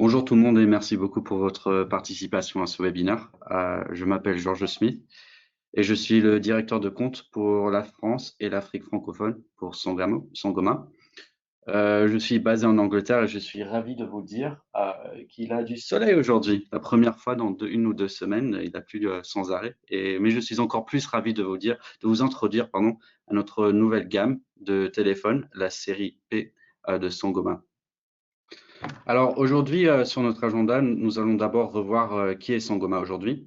Bonjour tout le monde et merci beaucoup pour votre participation à ce webinaire. Je m'appelle Georges Smith et je suis le directeur de compte pour la France et l'Afrique francophone pour Sangoma. Je suis basé en Angleterre et je suis ravi de vous dire qu'il a du soleil aujourd'hui. La première fois dans une ou deux semaines, il a plu sans arrêt. Mais je suis encore plus ravi de vous introduire, à notre nouvelle gamme de téléphones, la série P de Sangoma. Alors aujourd'hui, sur notre agenda, nous allons d'abord revoir qui est Sangoma aujourd'hui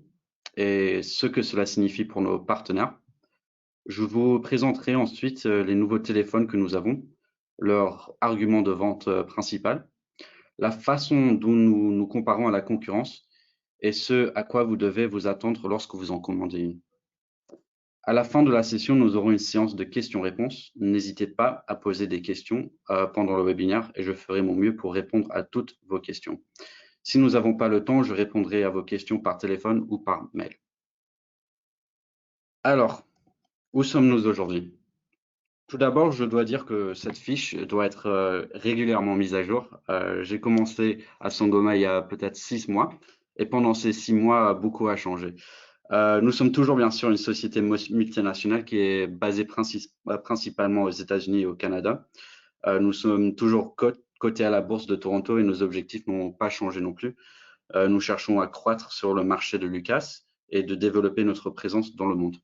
et ce que cela signifie pour nos partenaires. Je vous présenterai ensuite les nouveaux téléphones que nous avons, leur argument de vente principal, la façon dont nous nous comparons à la concurrence et ce à quoi vous devez vous attendre lorsque vous en commandez une. À la fin de la session, nous aurons une séance de questions-réponses. N'hésitez pas à poser des questions pendant le webinaire et je ferai mon mieux pour répondre à toutes vos questions. Si nous n'avons pas le temps, je répondrai à vos questions par téléphone ou par mail. Alors, où sommes-nous aujourd'hui? Tout d'abord, je dois dire que cette fiche doit être régulièrement mise à jour. J'ai commencé à Sangoma il y a peut-être 6 mois et pendant ces 6 mois, beaucoup a changé. Nous sommes toujours bien sûr une société multinationale qui est basée principalement aux États-Unis et au Canada. Nous sommes toujours cotés à la bourse de Toronto et nos objectifs n'ont pas changé non plus. Nous cherchons à croître sur le marché de Lucas et de développer notre présence dans le monde.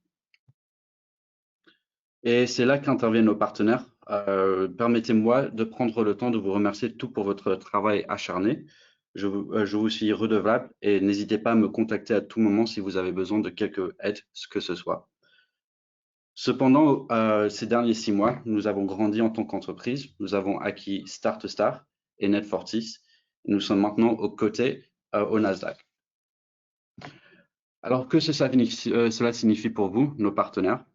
Et c'est là qu'interviennent nos partenaires. Permettez-moi de prendre le temps de vous remercier tout pour votre travail acharné. Je vous suis redevable et n'hésitez pas à me contacter à tout moment si vous avez besoin de quelque aide, ce que ce soit. Cependant, ces derniers 6 mois, nous avons grandi en tant qu'entreprise. Nous avons acquis StartStar et Net40. Nous sommes maintenant aux côtés au Nasdaq. Alors, cela signifie pour vous, nos partenaires?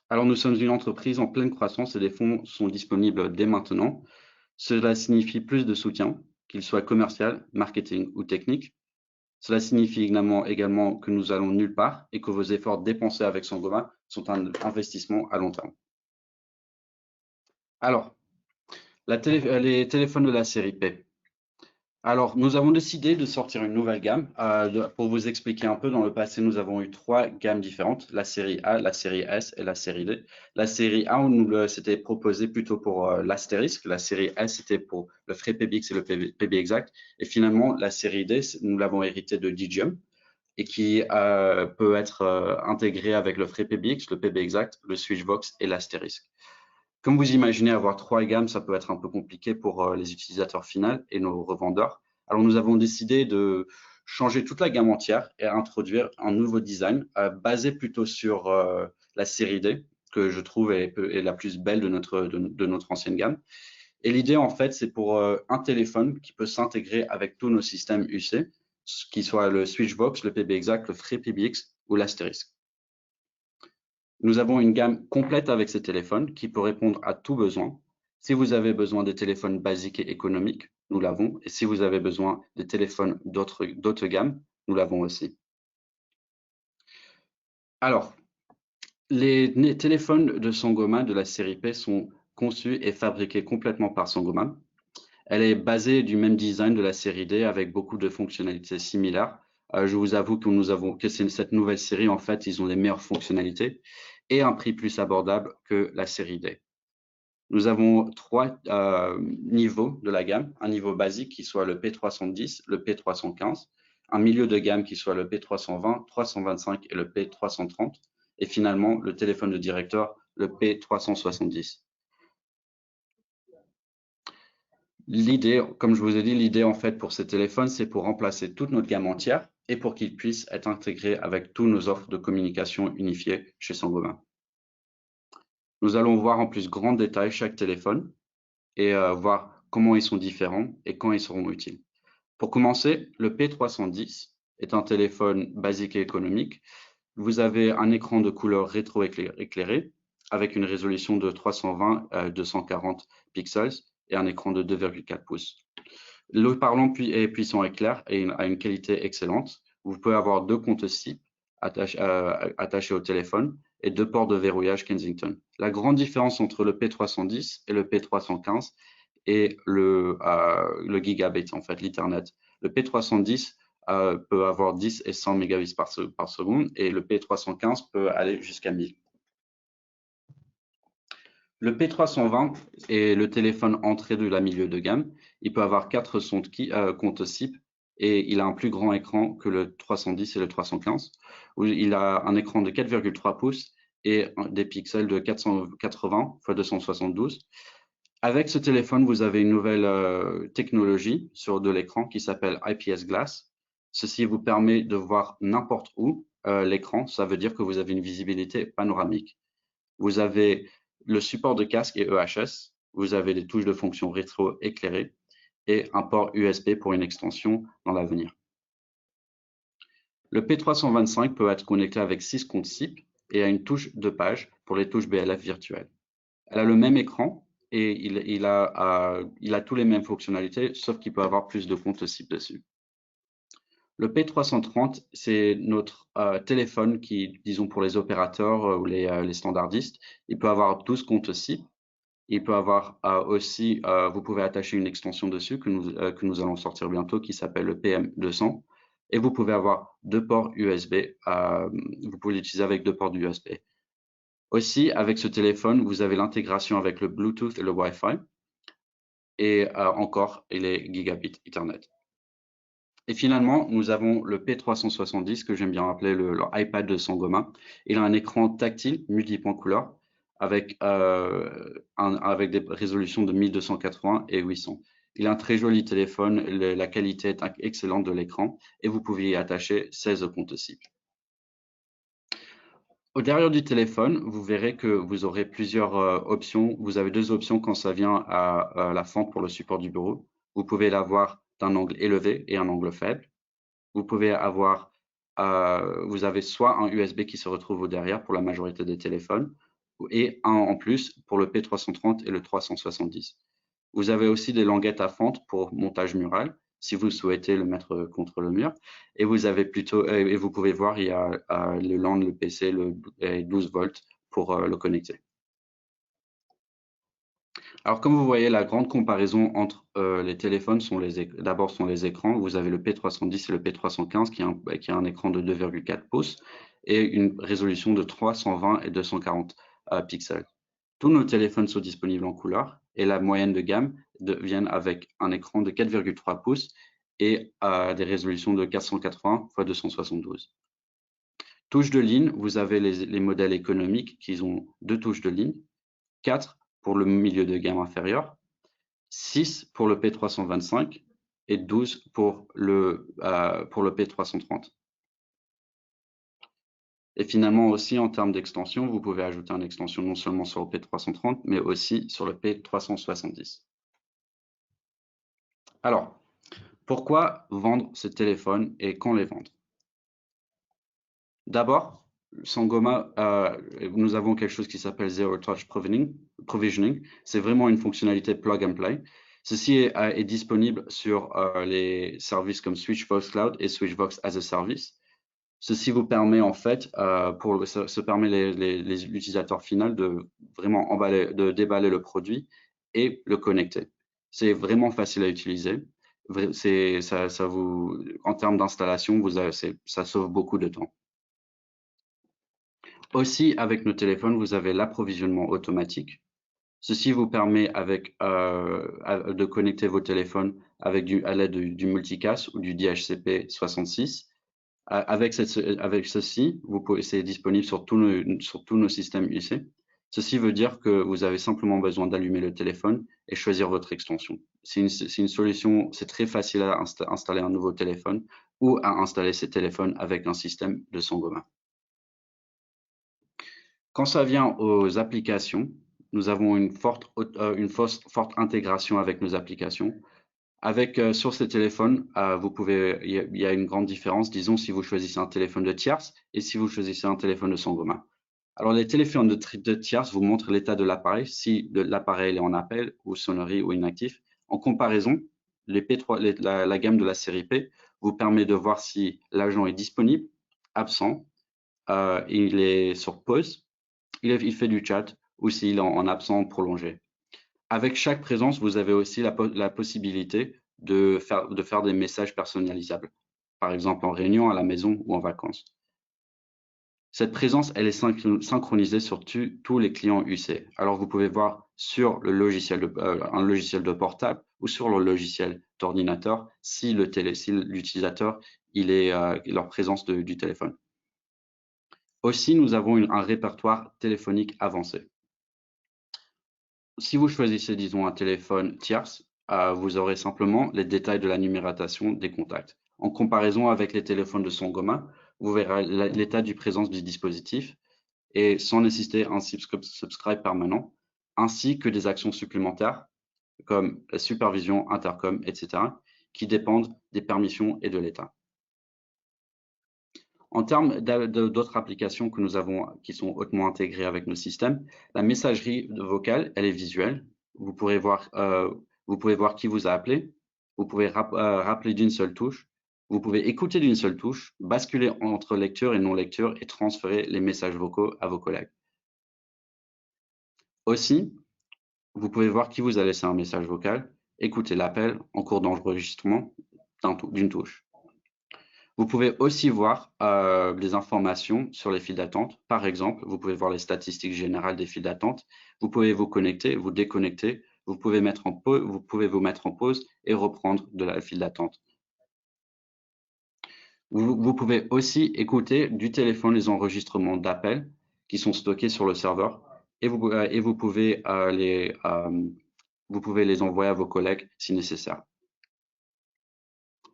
Alors, nous sommes une entreprise en pleine croissance et les fonds sont disponibles dès maintenant. Cela signifie plus de soutien, qu'il soit commercial, marketing ou technique. Cela signifie également que nous allons nulle part et que vos efforts dépensés avec Sangoma sont un investissement à long terme. Alors, les téléphones de la série P. Alors, nous avons décidé de sortir une nouvelle gamme. Pour vous expliquer un peu, dans le passé, nous avons eu 3 gammes différentes, la série A, la série S et la série D. La série A, c'était proposé plutôt pour l'astérisque. La série S, c'était pour le frais PBX et le PB exact. Et finalement, la série D, nous l'avons hérité de Digium et qui peut être intégré avec le frais PBX, le PB exact, le Switchvox et l'astérisque. Comme vous imaginez, avoir 3 gammes, ça peut être un peu compliqué pour les utilisateurs finaux et nos revendeurs. Alors, nous avons décidé de changer toute la gamme entière et introduire un nouveau design basé plutôt sur la série D, que je trouve est la plus belle de notre ancienne gamme. Et l'idée, en fait, c'est pour un téléphone qui peut s'intégrer avec tous nos systèmes UC, qui soit le Switchvox, le PB exact, le FreePBX ou l'Asterisk. Nous avons une gamme complète avec ces téléphones qui peut répondre à tout besoin. Si vous avez besoin de téléphones basiques et économiques, nous l'avons. Et si vous avez besoin de téléphones d'autres gammes, nous l'avons aussi. Alors, les téléphones de Sangoma de la série P sont conçus et fabriqués complètement par Sangoma. Elle est basée du même design de la série D avec beaucoup de fonctionnalités similaires. Je vous avoue que cette nouvelle série, en fait, ils ont les meilleures fonctionnalités et un prix plus abordable que la série D. Nous avons 3 niveaux de la gamme. Un niveau basique qui soit le P310, le P315, un milieu de gamme qui soit le P320, 325 et le P330, et finalement le téléphone de directeur, le P370. L'idée, comme je vous ai dit, l'idée en fait pour ces téléphones, c'est pour remplacer toute notre gamme entière et pour qu'ils puissent être intégrés avec toutes nos offres de communication unifiées chez Sangoma. Nous allons voir en plus grand détail chaque téléphone et voir comment ils sont différents et quand ils seront utiles. Pour commencer, le P310 est un téléphone basique et économique. Vous avez un écran de couleur rétro-éclairé avec une résolution de 320-240 pixels et un écran de 2,4 pouces. Le haut-parlant est puissant et clair et a une qualité excellente. Vous pouvez avoir 2 comptes SIP attachés au téléphone et 2 ports de verrouillage Kensington. La grande différence entre le P310 et le P315 et le gigabit, en fait, l'Ethernet. Le P310 peut avoir 10 et 100 mégabits par seconde et le P315 peut aller jusqu'à 1000. Le P320 est le téléphone entrée de la milieu de gamme. Il peut avoir 4 comptes SIP et il a un plus grand écran que le 310 et le 315. Où il a un écran de 4,3 pouces et des pixels de 480 x 272. Avec ce téléphone, vous avez une nouvelle technologie sur de l'écran qui s'appelle IPS Glass. Ceci vous permet de voir n'importe où l'écran. Ça veut dire que vous avez une visibilité panoramique. Vous avez le support de casque et EHS. Vous avez des touches de fonction rétro-éclairées et un port USB pour une extension dans l'avenir. Le P325 peut être connecté avec 6 comptes SIP et a une touche de page pour les touches BLF virtuelles. Elle a le même écran et il a tous les mêmes fonctionnalités, sauf qu'il peut avoir plus de comptes SIP dessus. Le P330, c'est notre téléphone qui, disons pour les opérateurs ou les standardistes, il peut avoir 12 comptes SIP. Il peut avoir aussi, vous pouvez attacher une extension dessus que nous allons sortir bientôt qui s'appelle le PM200. Et vous pouvez avoir 2 ports USB. Vous pouvez l'utiliser avec 2 ports USB. Aussi, avec ce téléphone, vous avez l'intégration avec le Bluetooth et le Wi-Fi. Et encore, il est gigabit Ethernet. Et finalement, nous avons le P370 que j'aime bien appeler le iPad de Sangoma. Il a un écran tactile multipoint couleur avec des résolutions de 1280 et 800. Il a un très joli téléphone, la qualité est excellente de l'écran et vous pouvez y attacher 16 comptes SIP. Au derrière du téléphone, vous verrez que vous aurez plusieurs options. Vous avez 2 options quand ça vient à la fente pour le support du bureau. Vous pouvez l'avoir d'un angle élevé et un angle faible. Vous pouvez avoir, vous avez soit un USB qui se retrouve au derrière pour la majorité des téléphones et un en plus pour le P330 et le 370. Vous avez aussi des languettes à fente pour montage mural si vous souhaitez le mettre contre le mur. Et vous avez plutôt, et vous pouvez voir, il y a le LAN, le PC, et 12 volts pour le connecter. Alors, comme vous voyez, la grande comparaison entre les téléphones d'abord sont les écrans. Vous avez le P310 et le P315 qui a un écran de 2,4 pouces et une résolution de 320 et 240 pixels. Tous nos téléphones sont disponibles en couleur et la moyenne de gamme viennent avec un écran de 4,3 pouces et des résolutions de 480 x 272. Touches de ligne, vous avez les modèles économiques qui ont 2 touches de ligne, 4 pour le milieu de gamme inférieur, 6 pour le P325 et 12 pour le P330. Et finalement aussi en termes d'extension, vous pouvez ajouter une extension non seulement sur le P330, mais aussi sur le P370. Alors, pourquoi vendre ce téléphone et quand les vendre? D'abord, Sangoma, nous avons quelque chose qui s'appelle Zero Touch Provisioning. C'est vraiment une fonctionnalité plug and play. Ceci est disponible sur les services comme Switchvox Cloud et Switchvox as a Service. Ceci vous permet en fait, permet les utilisateurs finaux de vraiment déballer le produit et le connecter. C'est vraiment facile à utiliser. En termes d'installation, ça sauve beaucoup de temps. Aussi, avec nos téléphones, vous avez l'approvisionnement automatique. Ceci vous permet de connecter vos téléphones à l'aide du multicast ou du DHCP66. Avec ceci, c'est disponible sur tous nos systèmes UC. Ceci veut dire que vous avez simplement besoin d'allumer le téléphone et choisir votre extension. C'est une solution, c'est très facile à installer un nouveau téléphone ou à installer ces téléphones avec un système de Sangoma. Quand ça vient aux applications, nous avons une forte intégration avec nos applications. Sur ces téléphones, il y a une grande différence, disons, si vous choisissez un téléphone de tierce et si vous choisissez un téléphone de Sangoma. Alors, les téléphones de tierce vous montrent l'état de l'appareil, si l'appareil est en appel ou sonnerie ou inactif. En comparaison, la gamme de la série P vous permet de voir si l'agent est disponible, absent, il est sur pause, il fait du chat ou s'il est en absent prolongé. Avec chaque présence, vous avez aussi la possibilité de faire des messages personnalisables, par exemple en réunion, à la maison ou en vacances. Cette présence, elle est synchronisée sur tous les clients UC. Alors, vous pouvez voir sur le logiciel un logiciel de portable ou sur le logiciel d'ordinateur si l'utilisateur il est leur présence du téléphone. Aussi, nous avons un répertoire téléphonique avancé. Si vous choisissez, disons, un téléphone tierce, vous aurez simplement les détails de la numérotation des contacts. En comparaison avec les téléphones de Sangoma, vous verrez l'état du présence du dispositif et sans nécessiter un subscribe permanent, ainsi que des actions supplémentaires comme la supervision, intercom, etc., qui dépendent des permissions et de l'état. En termes d'autres applications que nous avons qui sont hautement intégrées avec nos systèmes, la messagerie vocale, elle est visuelle. Vous pouvez voir qui vous a appelé. Vous pouvez rappeler d'une seule touche. Vous pouvez écouter d'une seule touche, basculer entre lecture et non-lecture et transférer les messages vocaux à vos collègues. Aussi, vous pouvez voir qui vous a laissé un message vocal, écouter l'appel en cours d'enregistrement d'une touche. Vous pouvez aussi voir des informations sur les files d'attente. Par exemple, vous pouvez voir les statistiques générales des files d'attente. Vous pouvez vous connecter, vous déconnecter. Vous pouvez vous mettre en pause et reprendre de la file d'attente. Vous pouvez aussi écouter du téléphone les enregistrements d'appels qui sont stockés sur le serveur et vous pouvez les envoyer à vos collègues si nécessaire.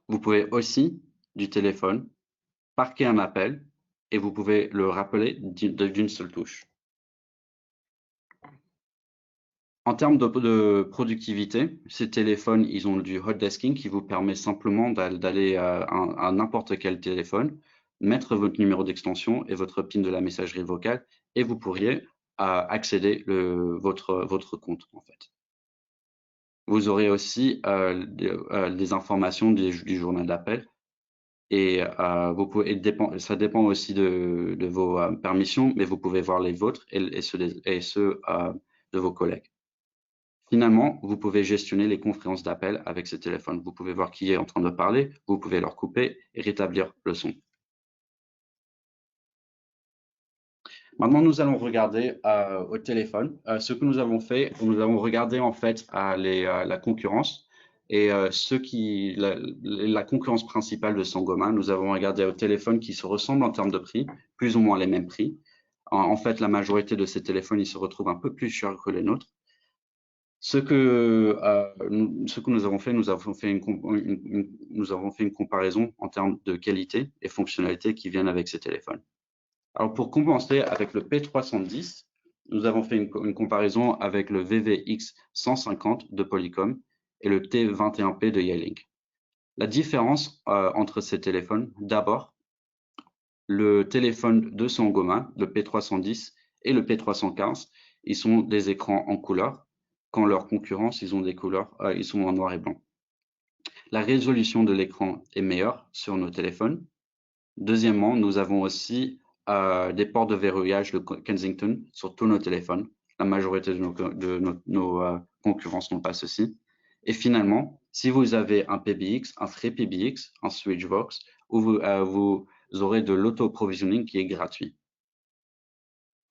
Vous pouvez aussi, du téléphone, parquer un appel et vous pouvez le rappeler d'une seule touche. En termes de productivité, ces téléphones, ils ont du hot desking qui vous permet simplement d'aller à n'importe quel téléphone, mettre votre numéro d'extension et votre PIN de la messagerie vocale et vous pourriez accéder votre compte en fait. Vous aurez aussi des informations du journal d'appel et ça dépend aussi de vos permissions, mais vous pouvez voir les vôtres et ceux de vos collègues. Finalement, vous pouvez gestionner les conférences d'appel avec ce téléphone. Vous pouvez voir qui est en train de parler, vous pouvez leur couper et rétablir le son. Maintenant, nous allons regarder au téléphone. Ce que nous avons fait, nous avons regardé en fait la concurrence et la concurrence principale de Sangoma. Nous avons regardé au téléphone qui se ressemblent en termes de prix, plus ou moins les mêmes prix. En fait, la majorité de ces téléphones, ils se retrouvent un peu plus chers que les nôtres. Ce que nous avons fait, nous avons fait une comparaison en termes de qualité et fonctionnalités qui viennent avec ces téléphones. Alors, pour commencer avec le P310, nous avons fait une comparaison avec le VVX 150 de Polycom et le T21P de Yealink. La différence entre ces téléphones, d'abord, le téléphone de Sangoma, le P310 et le P315, ils sont des écrans en couleur, quand leurs concurrents, ils ont des couleurs, ils sont en noir et blanc. La résolution de l'écran est meilleure sur nos téléphones. Deuxièmement, nous avons aussi des ports de verrouillage de Kensington sur tous nos téléphones. La majorité de nos concurrences n'ont pas ceci. Et finalement, si vous avez un PBX, un FreePBX, un Switchvox, vous aurez de l'auto-provisioning qui est gratuit.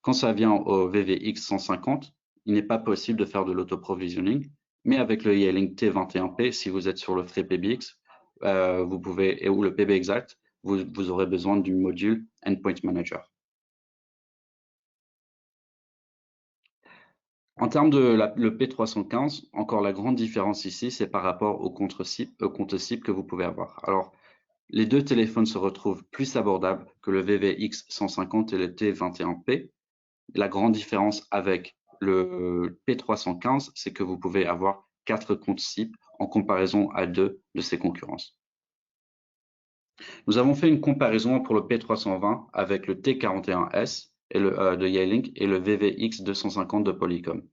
Quand ça vient au VVX 150, il n'est pas possible de faire de l'auto-provisioning, mais avec le Yealink T21P, si vous êtes sur le FreePBX, vous pouvez, ou le PBExact, vous aurez besoin du module Endpoint Manager. En termes de le P315, encore la grande différence ici, c'est par rapport au compte cible que vous pouvez avoir. Alors, les deux téléphones se retrouvent plus abordables que le VVX 150 et le T21P. La grande différence avec le P315, c'est que vous pouvez avoir 4 comptes cibles en comparaison à 2 de ses concurrences. Nous avons fait une comparaison pour le P320 avec le T41S de Yealink et le VVX 250 de Polycom.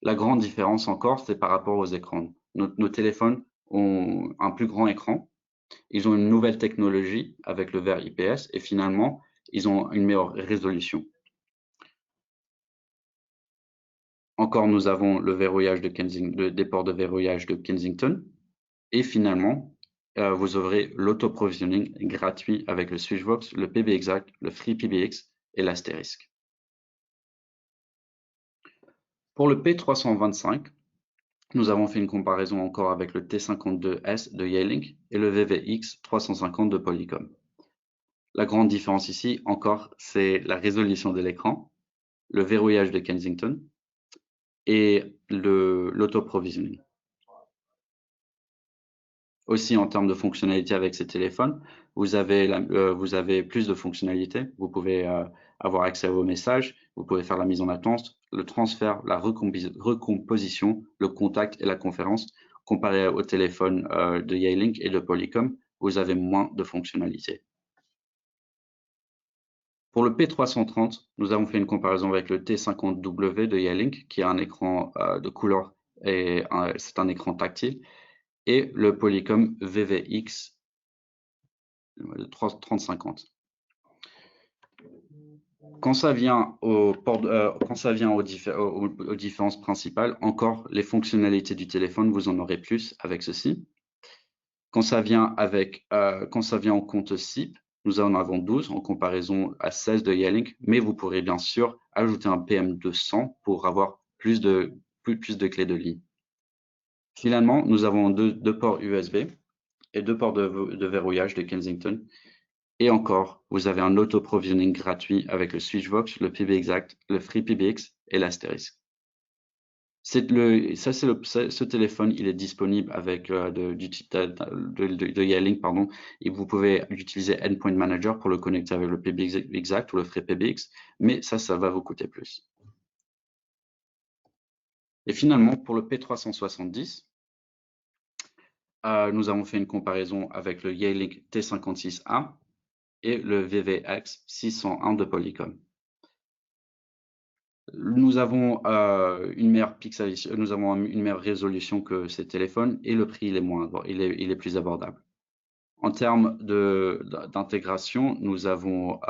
La grande différence encore, c'est par rapport aux écrans. Nos téléphones ont un plus grand écran, ils ont une nouvelle technologie avec le verre IPS et finalement, ils ont une meilleure résolution. Encore, nous avons le verrouillage des ports de verrouillage de Kensington. Et finalement, vous aurez l'auto-provisioning gratuit avec le Switchvox, le PBExact, le FreePBX et l'Asterisk. Pour le P325, nous avons fait une comparaison encore avec le T52S de Yealink et le VVX 350 de Polycom. La grande différence ici, encore, c'est la résolution de l'écran, le verrouillage de Kensington et l'auto-provisioning. Aussi, en termes de fonctionnalités avec ces téléphones, vous avez plus de fonctionnalités. Vous pouvez avoir accès à vos messages, vous pouvez faire la mise en attente, le transfert, la recomposition, le contact et la conférence. Comparé au téléphone de Yealink et de Polycom, vous avez moins de fonctionnalités. Pour le P330, nous avons fait une comparaison avec le T50W de Yealink, qui a un écran de couleur et c'est un écran tactile, et le Polycom VVX 3050. Quand ça vient aux différences principales, encore les fonctionnalités du téléphone, vous en aurez plus avec ceci. Quand ça vient au compte SIP, nous en avons 12 en comparaison à 16 de Yealink, mais vous pourrez bien sûr ajouter un PM200 pour avoir plus de clés de ligne. Finalement, nous avons deux ports USB et deux ports de verrouillage de Kensington. Et encore, vous avez un auto-provisioning gratuit avec le Switchvox, le PBExact, le FreePBX et l'Asterisk. Ce téléphone, il est disponible avec de Yealink, pardon, et vous pouvez utiliser Endpoint Manager pour le connecter avec le PBExact ou le FreePBX, mais ça va vous coûter plus. Et finalement, pour le P370, nous avons fait une comparaison avec le Yealink T56A et le VVX 601 de Polycom. Nous avons une meilleure résolution que ces téléphones et le prix il est moindre, il est plus abordable. En termes d'intégration, nous avons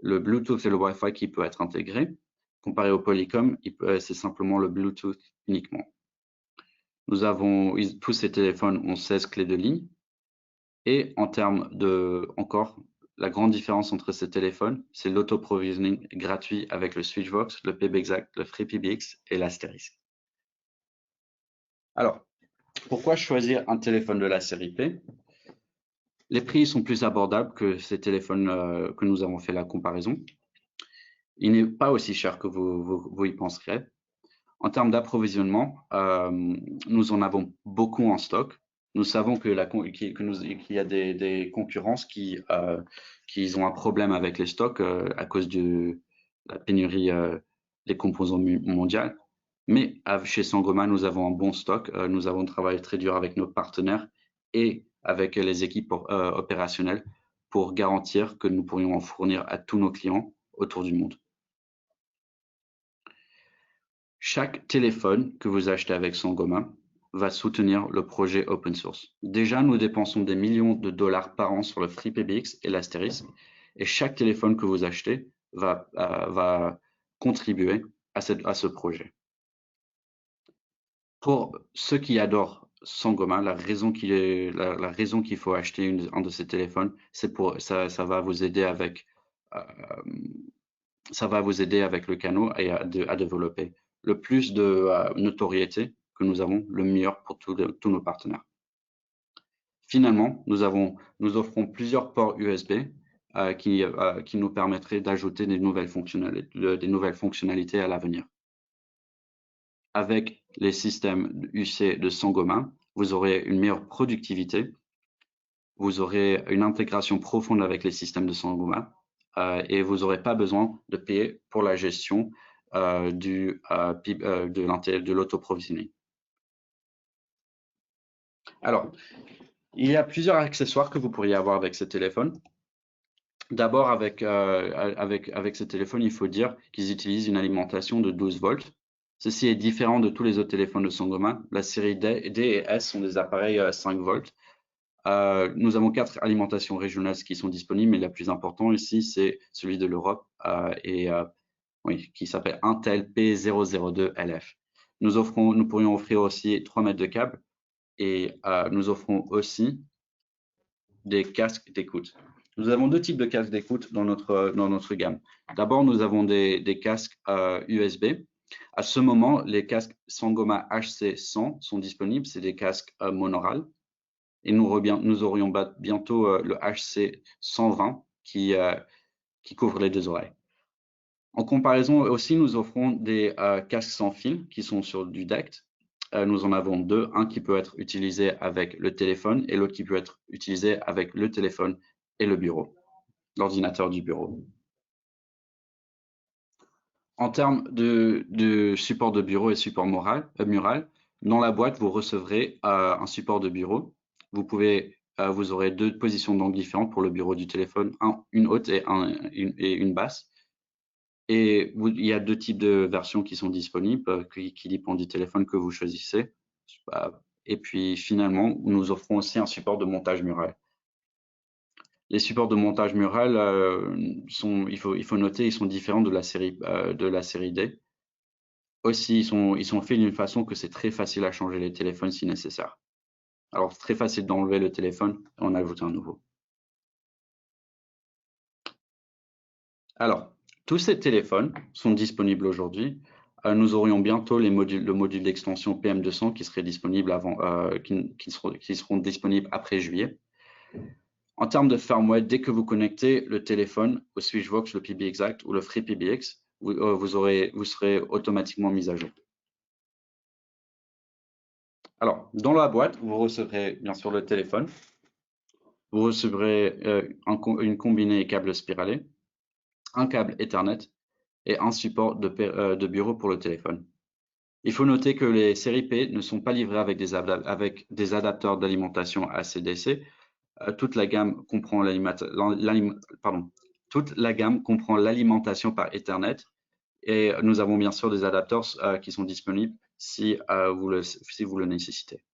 le Bluetooth et le Wi-Fi qui peut être intégré. Comparé au Polycom, c'est simplement le Bluetooth uniquement. Tous ces téléphones ont 16 clés de ligne. Et en termes la grande différence entre ces téléphones, c'est l'auto-provisioning gratuit avec le Switchvox, le PBExact, le FreePBX et l'Asterisk. Alors, pourquoi choisir un téléphone de la série P? Les prix sont plus abordables que ces téléphones que nous avons fait la comparaison. Il n'est pas aussi cher que vous y penserez. En termes d'approvisionnement, nous en avons beaucoup en stock. Nous savons qu'il y a des concurrences qui ont un problème avec les stocks à cause de la pénurie des composants mondiaux. Mais chez Sangoma, nous avons un bon stock. Nous avons travaillé très dur avec nos partenaires et avec les équipes opérationnelles pour garantir que nous pourrions en fournir à tous nos clients autour du monde. Chaque téléphone que vous achetez avec Sangoma va soutenir le projet open source. Déjà, nous dépensons des millions de dollars par an sur le FreePBX et l'Asterisk, et chaque téléphone que vous achetez va contribuer à ce projet. Pour ceux qui adorent Sangoma, la raison qu'il faut acheter un de ces téléphones, c'est ça va vous aider avec le canot et à développer. Le plus de notoriété que nous avons, le meilleur pour tous nos partenaires. Finalement, nous offrons plusieurs ports USB qui nous permettraient d'ajouter des nouvelles fonctionnalités à l'avenir. Avec les systèmes UC de Sangoma, vous aurez une meilleure productivité, vous aurez une intégration profonde avec les systèmes de Sangoma et vous n'aurez pas besoin de payer pour la gestion de l'auto-provisioning. Alors, il y a plusieurs accessoires que vous pourriez avoir avec ce téléphone. D'abord, avec ce téléphone, il faut dire qu'ils utilisent une alimentation de 12 volts. Ceci est différent de tous les autres téléphones de Sangoma. La série D et S sont des appareils 5 volts. Nous avons 4 alimentations régionales qui sont disponibles, mais la plus importante ici, c'est celui de l'Europe et oui, qui s'appelle Intel P002LF. Nous pourrions offrir aussi 3 mètres de câble et nous offrons aussi des casques d'écoute. Nous avons deux types de casques d'écoute dans notre gamme. D'abord, nous avons des casques USB. À ce moment, les casques Sangoma HC100 sont disponibles. C'est des casques monoral. Et nous aurions bientôt le HC120 qui couvre les deux oreilles. En comparaison aussi, nous offrons des casques sans fil qui sont sur du DECT. Nous en avons deux, un qui peut être utilisé avec le téléphone et l'autre qui peut être utilisé avec le téléphone et le bureau, l'ordinateur du bureau. En termes de support de bureau et support mural, dans la boîte, vous recevrez un support de bureau. Vous aurez deux positions d'angle différentes pour le bureau du téléphone, une haute et une basse. Et il y a deux types de versions qui sont disponibles, qui dépendent du téléphone que vous choisissez. Et puis finalement, nous offrons aussi un support de montage mural. Les supports de montage mural il faut noter, ils sont différents de la série D. Aussi, ils sont faits d'une façon que c'est très facile à changer les téléphones si nécessaire. Alors, c'est très facile d'enlever le téléphone et en ajouter un nouveau. Alors, tous ces téléphones sont disponibles aujourd'hui. Nous aurions bientôt le module d'extension PM200 qui serait disponible qui seront disponibles après juillet. En termes de firmware, dès que vous connectez le téléphone au Switchvox, le PBExact ou le FreePBX, vous serez automatiquement mis à jour. Alors, dans la boîte, vous recevrez bien sûr le téléphone. Vous recevrez une combinée câble spiralé, un câble Ethernet et un support de bureau pour le téléphone. Il faut noter que les séries P ne sont pas livrées avec des adapteurs d'alimentation AC/DC. Toute la gamme comprend l'alimentation par Ethernet et nous avons bien sûr des adapteurs qui sont disponibles si vous le nécessitez.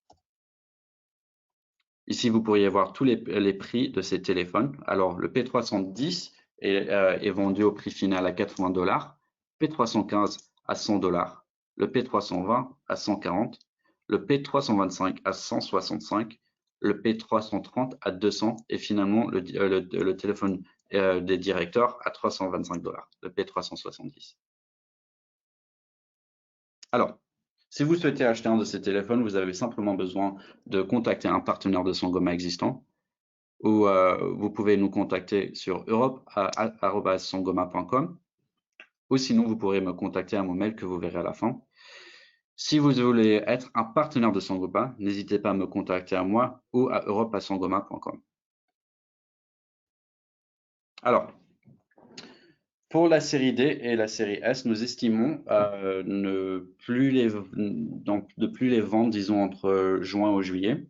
Ici, vous pourriez voir tous les prix de ces téléphones. Alors, le P310 est vendu au prix final à $80, P315 à $100, le P320 à 140, le P325 à 165, le P330 à 200 et finalement le téléphone des directeurs à $325, le P370. Alors, si vous souhaitez acheter un de ces téléphones, vous avez simplement besoin de contacter un partenaire de Sangoma existant ou vous pouvez nous contacter sur europe@sangoma.com ou sinon vous pourrez me contacter à mon mail que vous verrez à la fin. Si vous voulez être un partenaire de Sangoma, n'hésitez pas à me contacter à moi ou à europe@sangoma.com. Alors, pour la série D et la série S, nous estimons de plus les vendre, disons, entre juin ou juillet.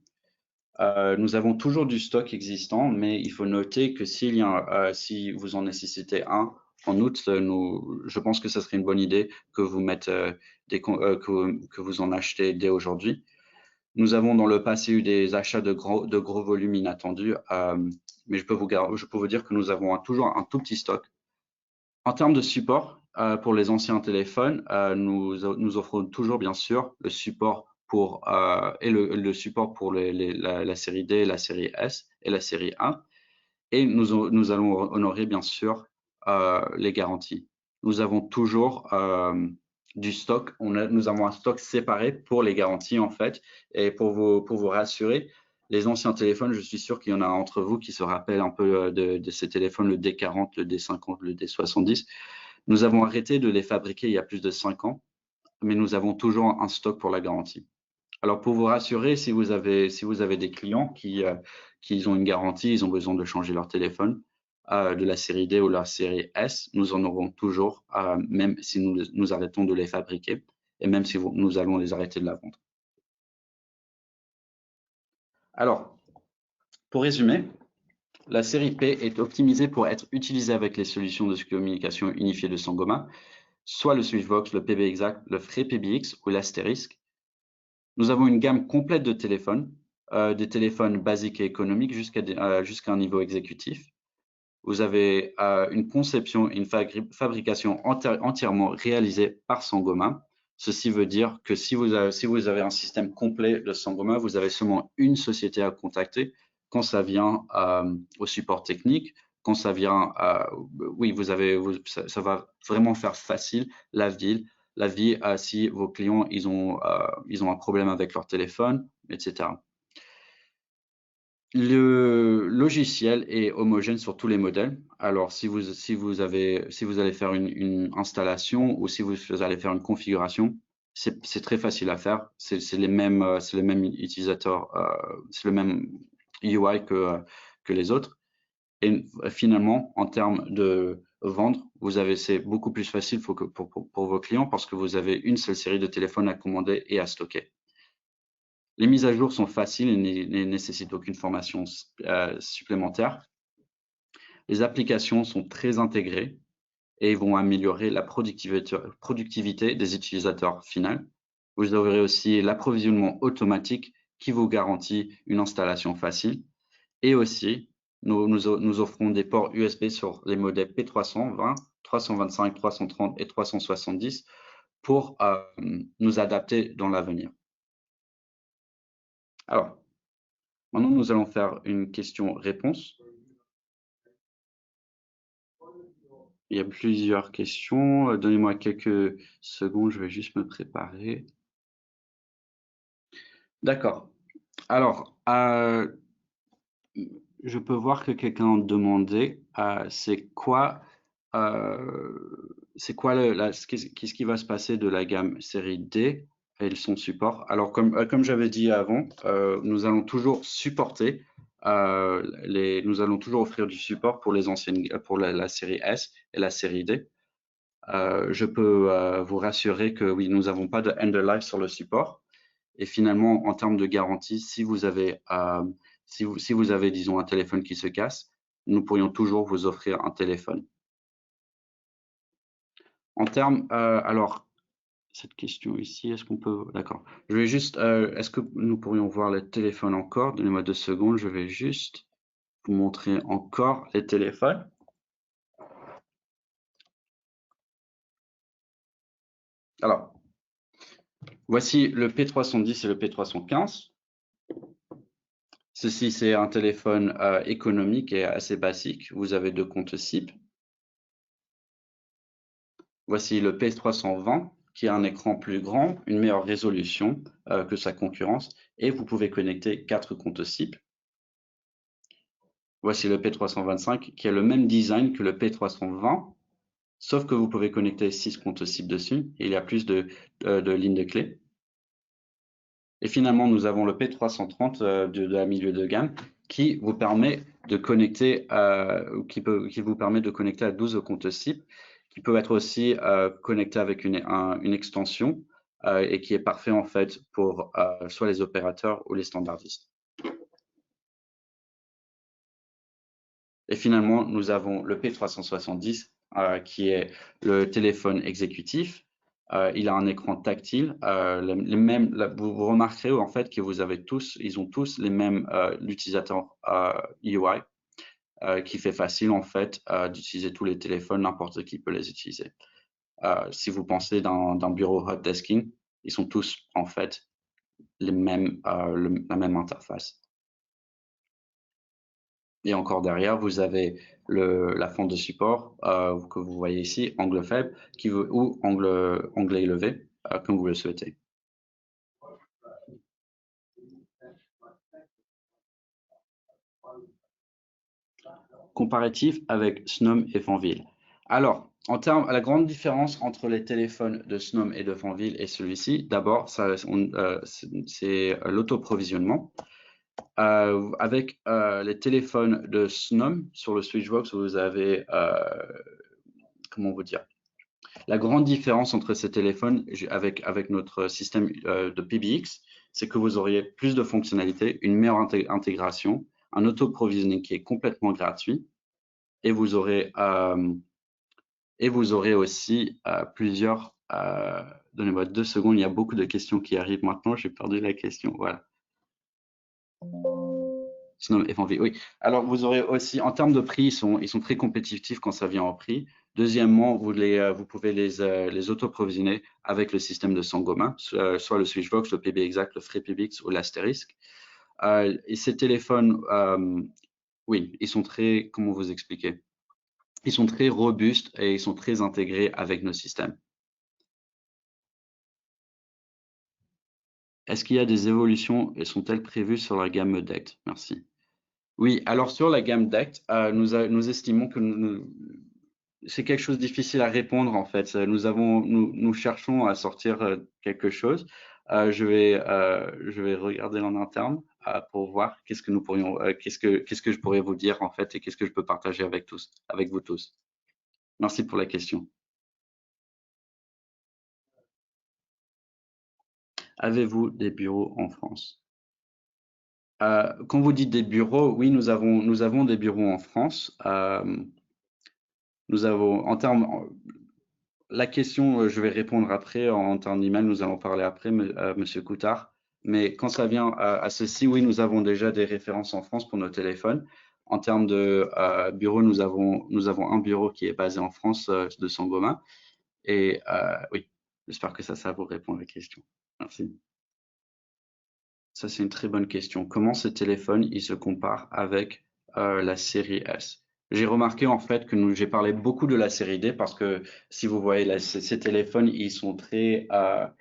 Nous avons toujours du stock existant, mais il faut noter que si vous en nécessitez un en août, je pense que ce serait une bonne idée que vous que vous en achetez dès aujourd'hui. Nous avons dans le passé eu des achats de gros volumes inattendus, mais je peux vous dire que nous avons toujours un tout petit stock. En termes de support, pour les anciens téléphones, nous offrons toujours bien sûr le support le support pour la série D, la série S et la série A. Et nous allons honorer bien sûr les garanties. Nous avons toujours du stock. Nous avons un stock séparé pour les garanties en fait. Et pour vous rassurer, les anciens téléphones, je suis sûr qu'il y en a entre vous qui se rappellent un peu de ces téléphones, le D40, le D50, le D70. Nous avons arrêté de les fabriquer il y a plus de 5 ans, mais nous avons toujours un stock pour la garantie. Alors, pour vous rassurer, si vous avez des clients qui ont une garantie, ils ont besoin de changer leur téléphone de la série D ou la série S, nous en aurons toujours, même si nous arrêtons de les fabriquer et même si nous allons les arrêter de la vendre. Alors, pour résumer, la série P est optimisée pour être utilisée avec les solutions de communication unifiée de Sangoma, soit le Switchvox, le PBExact, le FreePBX ou l'Asterisk. Nous avons une gamme complète de téléphones, des téléphones basiques et économiques jusqu'à un niveau exécutif. vous avez une conception et une fabrication entièrement réalisée par Sangoma. Ceci veut dire que si vous avez un système complet de Sangoma, vous avez seulement une société à contacter quand ça vient au support technique, quand ça vient, oui, ça va vraiment faire facile la vie si vos clients ils ont un problème avec leur téléphone, etc. Le logiciel est homogène sur tous les modèles. Alors, si vous allez faire une installation ou si vous allez faire une configuration, c'est très facile à faire. C'est les mêmes utilisateurs, c'est le même UI que les autres. Et finalement, en termes de vendre, c'est beaucoup plus facile pour vos clients parce que vous avez une seule série de téléphones à commander et à stocker. Les mises à jour sont faciles et ne nécessitent aucune formation supplémentaire. Les applications sont très intégrées et vont améliorer la productivité des utilisateurs finaux. Vous aurez aussi l'approvisionnement automatique qui vous garantit une installation facile. Et aussi, nous offrons des ports USB sur les modèles P320, 325, 330 et 370 pour nous adapter dans l'avenir. Alors, maintenant, nous allons faire une question-réponse. Il y a plusieurs questions. Donnez-moi quelques secondes, je vais juste me préparer. D'accord. Alors, je peux voir que quelqu'un demandait, c'est quoi qu'est-ce qui va se passer de la gamme série D et son support. Alors, comme j'avais dit avant, nous allons toujours supporter, nous allons toujours offrir du support pour les anciennes, pour la série S et la série D. Je peux vous rassurer que oui, nous n'avons pas de end of life sur le support. Et finalement, en termes de garantie, si vous avez, disons, un téléphone qui se casse, nous pourrions toujours vous offrir un téléphone. En termes, alors, cette question ici, est-ce qu'on peut, d'accord. Je vais juste, est-ce que nous pourrions voir les téléphones encore? Donnez-moi 2 secondes, je vais juste vous montrer encore les téléphones. Alors, voici le P310 et le P315. Ceci, c'est un téléphone économique et assez basique. Vous avez 2 comptes SIM. Voici le P320 qui a un écran plus grand, une meilleure résolution que sa concurrence et vous pouvez connecter 4 comptes SIM. Voici le P325 qui a le même design que le P320, sauf que vous pouvez connecter 6 comptes SIM dessus et il y a plus de lignes de clé. Et finalement, nous avons le P330 de la milieu de gamme qui vous permet de connecter, qui vous permet de connecter à 12 comptes SIM, qui peut être aussi connecté avec une extension et qui est parfait en fait pour soit les opérateurs ou les standardistes. Et finalement, nous avons le P370 qui est le téléphone exécutif. Il a un écran tactile. Vous remarquerez en fait que ils ont tous les mêmes l'utilisateur UI qui fait facile en fait d'utiliser tous les téléphones, n'importe qui peut les utiliser. Si vous pensez d'un bureau hot desking, ils sont tous en fait la même interface. Et encore derrière, vous avez la fente de support que vous voyez ici, angle faible ou angle élevé, comme vous le souhaitez. Comparatif avec Snom et Fanville. Alors, la grande différence entre les téléphones de Snom et de Fanville et celui-ci, d'abord, c'est l'autoprovisionnement. Avec les téléphones de Snom sur le Switchbox, vous avez, comment vous dire, la grande différence entre ces téléphones avec notre système de PBX, c'est que vous auriez plus de fonctionnalités, une meilleure intégration, un auto-provisioning qui est complètement gratuit, et vous aurez aussi plusieurs. Donnez-moi 2 secondes, il y a beaucoup de questions qui arrivent maintenant. J'ai perdu la question. Voilà. Sinon, FNV, oui. Alors, vous aurez aussi, en termes de prix, ils sont très compétitifs quand ça vient en prix. Deuxièmement, vous pouvez les auto-provisionner avec le système de Sangoma, soit le Switchvox, le PB Exact, le FreePBX ou l'Asterisk. Et ces téléphones, oui, ils sont très, comment vous expliquer? Ils sont très robustes et ils sont très intégrés avec nos systèmes. Est-ce qu'il y a des évolutions et sont-elles prévues sur la gamme DECT? Merci. Oui, alors sur la gamme DECT, nous estimons que c'est quelque chose de difficile à répondre en fait. Nous cherchons à sortir quelque chose. Je vais regarder en interne pour voir qu'est-ce que nous pourrions, qu'est-ce que je pourrais vous dire en fait et qu'est-ce que je peux partager avec vous tous. Merci pour la question. Avez-vous des bureaux en France? Quand vous dites des bureaux, oui, nous avons des bureaux en France. Nous avons, en termes, la question, je vais répondre après en termes d'email, nous allons parler après, Monsieur Coutard. Mais quand ça vient à ceci, oui, nous avons déjà des références en France pour nos téléphones. En termes de bureau, nous avons un bureau qui est basé en France de Sangoma. Et oui, j'espère que ça vous répond à la question. Merci. Ça, c'est une très bonne question. Comment ce téléphone, il se compare avec la série S? J'ai remarqué en fait que j'ai parlé beaucoup de la série D parce que si vous voyez ces téléphones, ils sont très,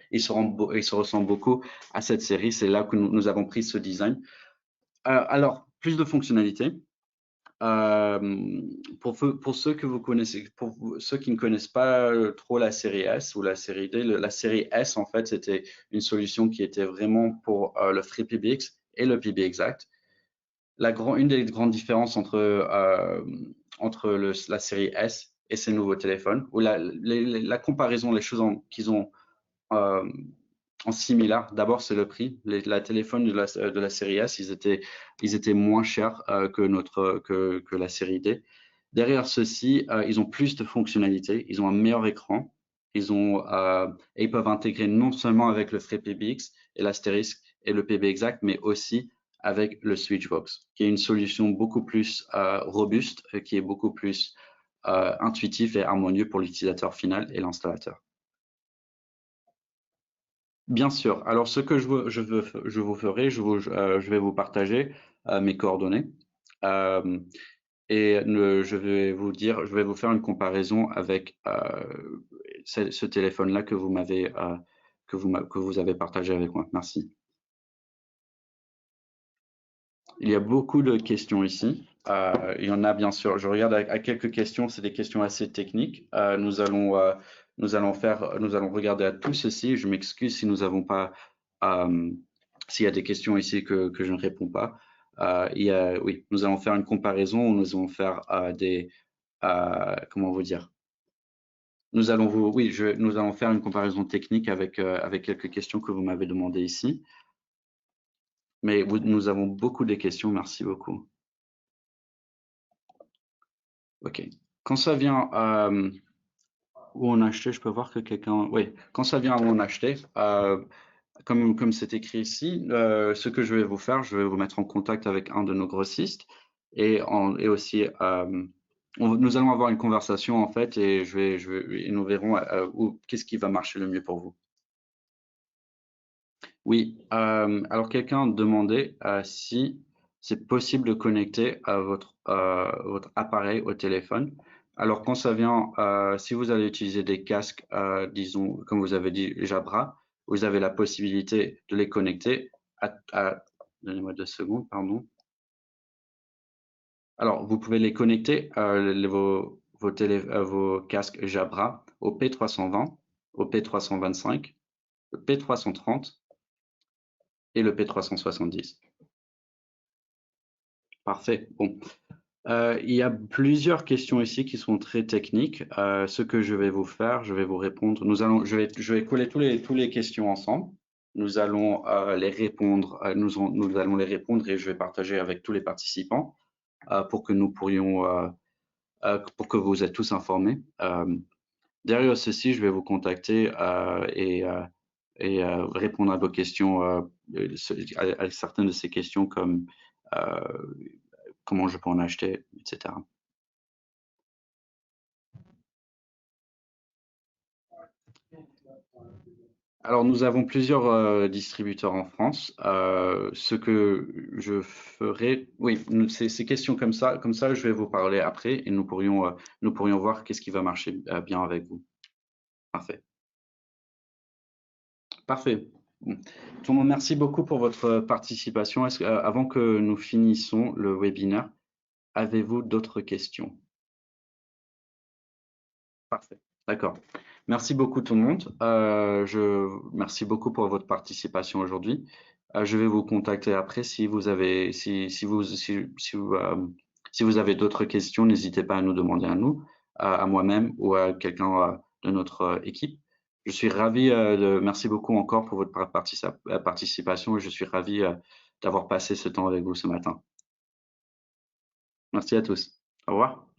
ils se ressemblent beaucoup à cette série. C'est là que nous avons pris ce design. Alors, plus de fonctionnalités. Pour ceux que vous connaissez, ceux qui ne connaissent pas trop la série S ou la série D, la série S, en fait, c'était une solution qui était vraiment pour le FreePBX et le PB Exact. Une des grandes différences entre la série S et ces nouveaux téléphones, ou la comparaison, les choses qu'ils ont euh, en similaire, d'abord c'est le prix. La téléphone de la série S, ils étaient moins chers que la série D. Derrière ceci, ils ont plus de fonctionnalités, ils ont un meilleur écran, et ils peuvent intégrer non seulement avec le FreePBX et l'Asterisk et le PB Exact, mais aussi avec le Switchvox, qui est une solution beaucoup plus robuste, qui est beaucoup plus intuitif et harmonieux pour l'utilisateur final et l'installateur. Bien sûr. Alors, ce que je vous ferai, je vais vous partager mes coordonnées et je vais vous dire, je vais vous faire une comparaison avec ce téléphone-là que que vous avez partagé avec moi. Merci. Il y a beaucoup de questions ici. Il y en a bien sûr. Je regarde à quelques questions. C'est des questions assez techniques. Nous allons regarder à tout ceci. Je m'excuse si nous n'avons pas, s'il y a des questions ici que je ne réponds pas. Oui, nous allons faire une comparaison. Nous allons faire comment vous dire? Nous allons faire une comparaison technique avec quelques questions que vous m'avez demandées ici. Mais nous avons beaucoup de questions. Merci beaucoup. Ok. Quand ça vient où on achetait, je peux voir que quelqu'un. Oui, quand ça vient où on achetait, comme c'est écrit ici, ce que je vais vous faire, je vais vous mettre en contact avec un de nos grossistes et aussi nous allons avoir une conversation en fait et et nous verrons qu'est-ce qui va marcher le mieux pour vous. Oui, alors quelqu'un demandait si c'est possible de connecter votre appareil au téléphone. Alors quand ça vient, si vous allez utiliser des casques, disons, comme vous avez dit, Jabra, vous avez la possibilité de les connecter donnez-moi 2 secondes, pardon. Alors, vous pouvez les connecter, vos casques Jabra au P320, au P325, le P330 et le P370. Parfait. Bon, il y a plusieurs questions ici qui sont très techniques. Ce que je vais vous faire, je vais vous répondre. Je vais coller tous les questions ensemble. Nous allons les répondre. Nous allons les répondre et je vais partager avec tous les participants pour que nous pourrions, pour que vous êtes tous informés. Derrière ceci, je vais vous contacter et répondre à vos questions, à certaines de ces questions comme comment je peux en acheter, etc. Alors, nous avons plusieurs distributeurs en France. Ce que je ferai, oui, ces questions comme ça, je vais vous parler après et nous pourrions voir qu'est-ce qui va marcher bien avec vous. Parfait. Parfait. Bon. Tout le monde, merci beaucoup pour votre participation. Avant que nous finissons le webinaire, avez-vous d'autres questions? Parfait. D'accord. Merci beaucoup tout le monde. Merci beaucoup pour votre participation aujourd'hui. Je vais vous contacter après si vous avez, si vous avez d'autres questions, n'hésitez pas à nous demander à nous, à moi-même ou à quelqu'un de notre équipe. Je suis ravi merci beaucoup encore pour votre participation et je suis ravi d'avoir passé ce temps avec vous ce matin. Merci à tous. Au revoir.